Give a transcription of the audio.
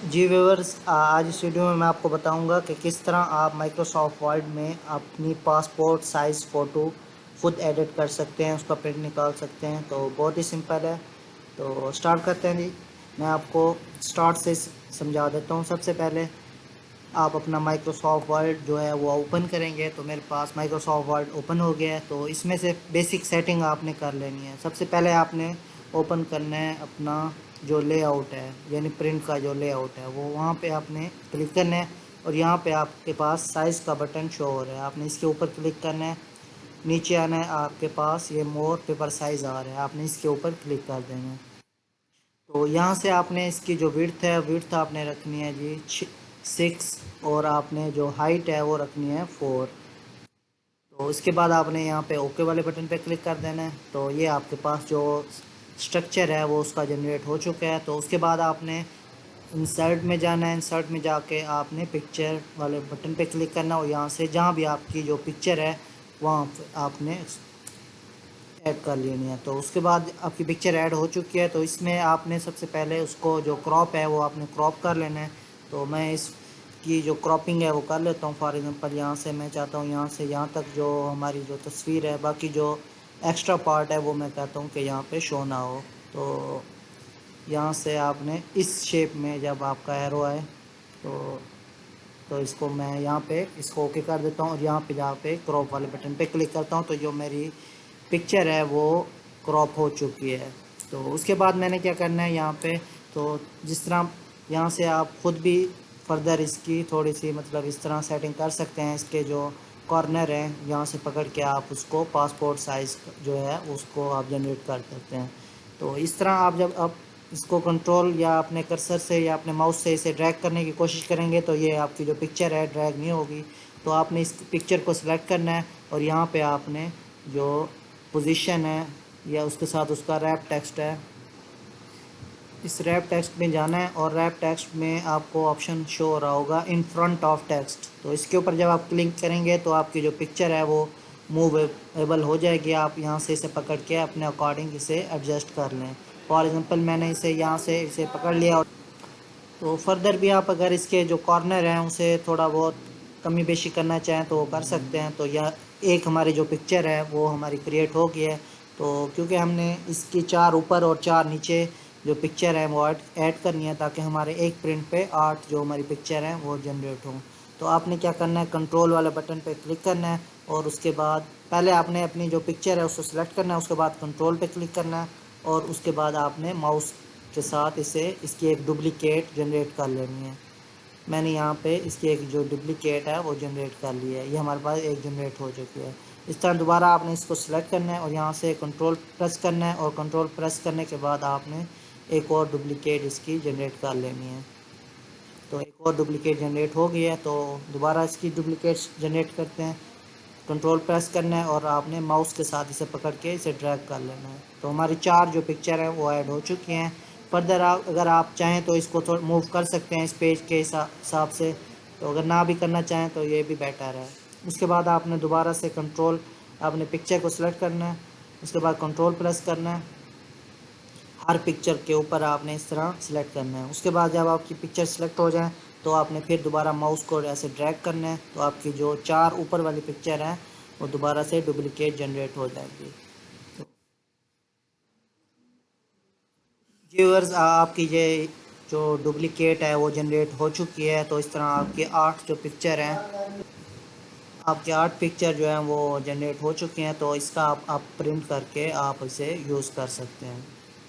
जी viewers, आज इस video में मैं आपको बताऊंगा कि किस तरह आप माइक्रोसॉफ्ट वर्ड में अपनी पासपोर्ट साइज़ फ़ोटो खुद एडिट कर सकते हैं, उसका प्रिंट निकाल सकते हैं। तो बहुत ही सिंपल है। तो स्टार्ट करते हैं जी। मैं आपको स्टार्ट से समझा देता हूँ। सबसे पहले आप अपना माइक्रोसॉफ्ट वर्ड जो है वो ओपन करेंगे। तो मेरे पास माइक्रोसॉफ्ट वर्ड ओपन हो गया है। तो इसमें से बेसिक सेटिंग आपने कर लेनी है। सबसे पहले आपने ओपन करना है अपना जो लेआउट है, यानी प्रिंट का जो लेआउट है, वो वहाँ पे आपने क्लिक करना है। और यहाँ पे आपके पास साइज़ का बटन शो हो रहा है, आपने इसके ऊपर क्लिक करना है। नीचे आना है, आपके पास ये मोर पेपर साइज़ आ रहा है, आपने इसके ऊपर क्लिक कर देना है। तो यहाँ से आपने इसकी जो विड्थ है, विड्थ आपने रखनी है जी 6, और आपने जो हाइट है वो रखनी है 4। तो इसके बाद आपने यहाँ पे ओके वाले बटन पे क्लिक कर देना है। तो ये आपके पास जो स्ट्रक्चर है वो उसका जनरेट हो चुका है। तो उसके बाद आपने इंसर्ट में जाना है। इंसर्ट में जाके आपने पिक्चर वाले बटन पे क्लिक करना है, और यहाँ से जहाँ भी आपकी जो पिक्चर है वहाँ आपने ऐड कर लेनी है। तो उसके बाद आपकी पिक्चर ऐड हो चुकी है। तो इसमें आपने सबसे पहले उसको जो क्रॉप है वो आपने क्रॉप कर लेना है। तो मैं इसकी जो क्रॉपिंग है वो कर लेता हूँ। फॉर एग्जांपल यहाँ से मैं चाहता हूँ यहाँ से यहाँ तक जो हमारी जो तस्वीर है, बाकी जो एक्स्ट्रा पार्ट है वो मैं कहता हूँ कि यहाँ पे शो ना हो। तो यहाँ से आपने इस शेप में जब आपका एरो है तो इसको मैं यहाँ पे इसको ओके कर देता हूँ, और यहाँ पे जहाँ पे क्रॉप वाले बटन पे क्लिक करता हूँ तो जो मेरी पिक्चर है वो क्रॉप हो चुकी है। तो उसके बाद मैंने क्या करना है यहाँ पे, तो जिस तरह यहाँ से आप खुद भी फर्दर इसकी थोड़ी सी मतलब इस तरह सेटिंग कर सकते हैं। इसके जो कॉर्नर हैं यहाँ से पकड़ के आप उसको पासपोर्ट साइज़ जो है उसको आप जनरेट कर सकते हैं। तो इस तरह आप जब आप इसको कंट्रोल या अपने कर्सर से या अपने माउस से इसे ड्रैग करने की कोशिश करेंगे तो ये आपकी जो पिक्चर है ड्रैग नहीं होगी। तो आपने इस पिक्चर को सिलेक्ट करना है, और यहाँ पे आपने जो पोजीशन है या उसके साथ उसका रैप टेक्स्ट है, इस रैप टेक्स्ट में जाना है। और रैप टेक्स्ट में आपको ऑप्शन शो हो रहा होगा इन फ्रंट ऑफ टेक्स्ट। तो इसके ऊपर जब आप क्लिक करेंगे तो आपकी जो पिक्चर है वो मूवेबल हो जाएगी। आप यहाँ से इसे पकड़ के अपने अकॉर्डिंग इसे एडजस्ट कर लें। फॉर एग्जांपल मैंने इसे यहाँ से इसे पकड़ लिया, और तो फर्दर भी आप अगर इसके जो कॉर्नर हैं उसे थोड़ा बहुत कमी बेशी करना चाहें तो वो कर सकते हैं। तो यह एक हमारी जो पिक्चर है वो हमारी क्रिएट हो गई है। तो क्योंकि हमने इसकी 4 ऊपर और 4 नीचे जो पिक्चर है वो ऐड करनी है, ताकि हमारे एक प्रिंट पे 8 जो हमारी पिक्चर हैं वो जनरेट हों। तो आपने क्या करना है, कंट्रोल वाले बटन पे क्लिक करना है, और उसके बाद पहले आपने अपनी जो पिक्चर है उसको सिलेक्ट करना है। उसके बाद कंट्रोल पे क्लिक करना है, और उसके बाद आपने माउस के साथ इसे इसकी एक डुप्लिकेट जनरेट कर लेनी है। मैंने यहाँ पे इसकी एक जो डुप्लिकेट है वो जनरेट कर ली है। ये हमारे पास एक जनरेट हो चुकी है। इस तरह दोबारा आपने इसको सिलेक्ट करना है, और यहाँ से कंट्रोल प्रेस करना है, और कंट्रोल प्रेस करने के बाद आपने एक और डुप्लिकेट इसकी जनरेट कर लेनी है। तो एक और डुप्लिकेट जनरेट हो गई है। तो दोबारा इसकी डुप्लिकेट जनरेट करते हैं। कंट्रोल प्रेस करना है, और आपने माउस के साथ इसे पकड़ के इसे ड्रैग कर लेना है। तो हमारी 4 जो पिक्चर है वो ऐड हो चुकी हैं। फर्दर आप अगर आप चाहें तो इसको थोड़ा मूव कर सकते हैं इस पेज के हिसाब से। तो अगर ना भी करना चाहें तो ये भी बेटर है। उसके बाद आपने दोबारा से कंट्रोल आपने पिक्चर को सिलेक्ट करना है। उसके बाद कंट्रोल प्रेस करना है, हर पिक्चर के ऊपर आपने इस तरह सिलेक्ट करना है। उसके बाद जब आपकी पिक्चर सिलेक्ट हो जाए तो आपने फिर दोबारा माउस को ऐसे ड्रैग करना है। तो आपकी जो 4 ऊपर वाली पिक्चर हैं वो दोबारा से डुप्लिकेट जनरेट हो जाएगी। व्यूअर्स, आपकी ये जो डुप्लिकेट है वो जनरेट हो चुकी है। तो इस तरह आपकी 8 जो पिक्चर हैं, आपकी 8 पिक्चर जो हैं वो जनरेट हो चुकी हैं। तो इसका आप प्रिंट करके आप इसे यूज़ कर सकते हैं।